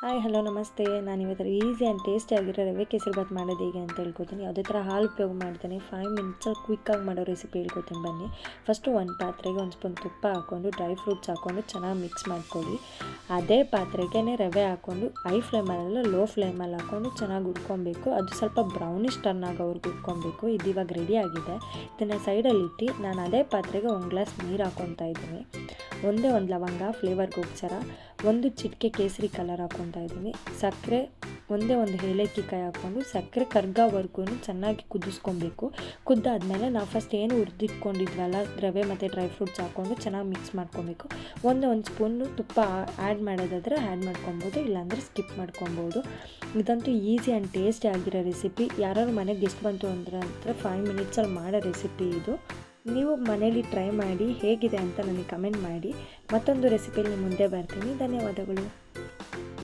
Hi hello ನಮಸ್ತೆ. ನಾನಿವತ್ತು easy and tasty ಆಗಿರೋ ರವೆ ಕೇಸರಿಬಾತ್ ಮಾಡೋದು ಹೇಗೆ ಅಂತ ಹೇಳ್ಕೊತೀನಿ. ಯಾವುದೇ ಥರ ಹಾಲು ಉಪಯೋಗ ಮಾಡ್ತೀನಿ. 5 ಮಿನಿಟ್ಸಲ್ಲಿ ಕ್ವಿಕ್ಕಾಗಿ ಮಾಡೋ ರೆಸಿಪಿ ಹೇಳ್ಕೊತೀನಿ ಬನ್ನಿ. ಫಸ್ಟು ಒಂದು ಪಾತ್ರೆಗೆ ಒಂದು ಸ್ಪೂನ್ ತುಪ್ಪ ಹಾಕ್ಕೊಂಡು ಡ್ರೈ ಫ್ರೂಟ್ಸ್ ಹಾಕ್ಕೊಂಡು ಚೆನ್ನಾಗಿ ಮಿಕ್ಸ್ ಮಾಡ್ಕೊಳ್ಳಿ. ಅದೇ ಪಾತ್ರೆಗೆ ರವೆ ಹಾಕ್ಕೊಂಡು ಹೈ ಫ್ಲೇಮಲ್ಲ ಲೋ ಫ್ಲೇಮಲ್ಲಿ ಹಾಕ್ಕೊಂಡು ಚೆನ್ನಾಗಿ ಹುರ್ಕೊಬೇಕು. ಅದು ಸ್ವಲ್ಪ ಬ್ರೌನಿಷ್ ಟರ್ನ್ ಆಗೋವರೆಗೂ ಹುರ್ಕೊಬೇಕು. ಇದು ಇವಾಗ ರೆಡಿ ಆಗಿದೆ. ಇದನ್ನು ಸೈಡಲ್ಲಿಟ್ಟು ನಾನು ಅದೇ ಪಾತ್ರೆಗೆ ಒಂದು ಗ್ಲಾಸ್ ನೀರು ಹಾಕ್ಕೊತಾ ಇದ್ದೀನಿ. ಒಂದೇ ಒಂದು ಲವಂಗ ಫ್ಲೇವರ್ಗೋಸ್ಕರ, ಒಂದು ಚಿಟಿಕೆ ಕೇಸರಿ ಕಲರ್ ಹಾಕ್ಕೊತಾ ಇದ್ದೀನಿ. ಸಕ್ಕರೆ ಒಂದೇ ಒಂದು ಏಲಕ್ಕಿ ಕಾಯಿ ಹಾಕ್ಕೊಂಡು ಸಕ್ಕರೆ ಕರ್ಗೋವರೆಗೂ ಚೆನ್ನಾಗಿ ಕುದಿಸ್ಕೊಬೇಕು. ಕುದ್ದಾದ್ಮೇಲೆ ನಾವು ಫಸ್ಟ್ ಏನು ಹುರಿದಿಟ್ಕೊಂಡಿದ್ವಲ್ಲ ರವೆ ಮತ್ತು ಡ್ರೈ ಫ್ರೂಟ್ಸ್ ಹಾಕ್ಕೊಂಡು ಚೆನ್ನಾಗಿ ಮಿಕ್ಸ್ ಮಾಡ್ಕೊಬೇಕು. ಒಂದು ಸ್ಪೂನು ತುಪ್ಪ ಆ್ಯಡ್ ಮಾಡೋದಾದರೆ ಆ್ಯಡ್ ಮಾಡ್ಕೊಬೋದು, ಇಲ್ಲಾಂದರೆ ಸ್ಕಿಪ್ ಮಾಡ್ಕೊಬೋದು. ಇದಂತೂ ಈಸಿ ಆ್ಯಂಡ್ ಟೇಸ್ಟಿ ಆಗಿರೋ ರೆಸಿಪಿ. ಯಾರು ಮನೆಗೆ ಗೆಸ್ಟ್ ಬಂತು ಅಂದರೆ 5 ಮಿನಿಟ್ಸಲ್ಲಿ ಮಾಡೋ ರೆಸಿಪಿ ಇದು. ನೀವು ಮನೇಲಿ ಟ್ರೈ ಮಾಡಿ ಹೇಗಿದೆ ಅಂತ ನನಗೆ ಕಮೆಂಟ್ ಮಾಡಿ. ಮತ್ತೊಂದು ರೆಸಿಪಿಯಲ್ಲಿ ಮುಂದೆ ಬರ್ತೀನಿ. ಧನ್ಯವಾದಗಳು.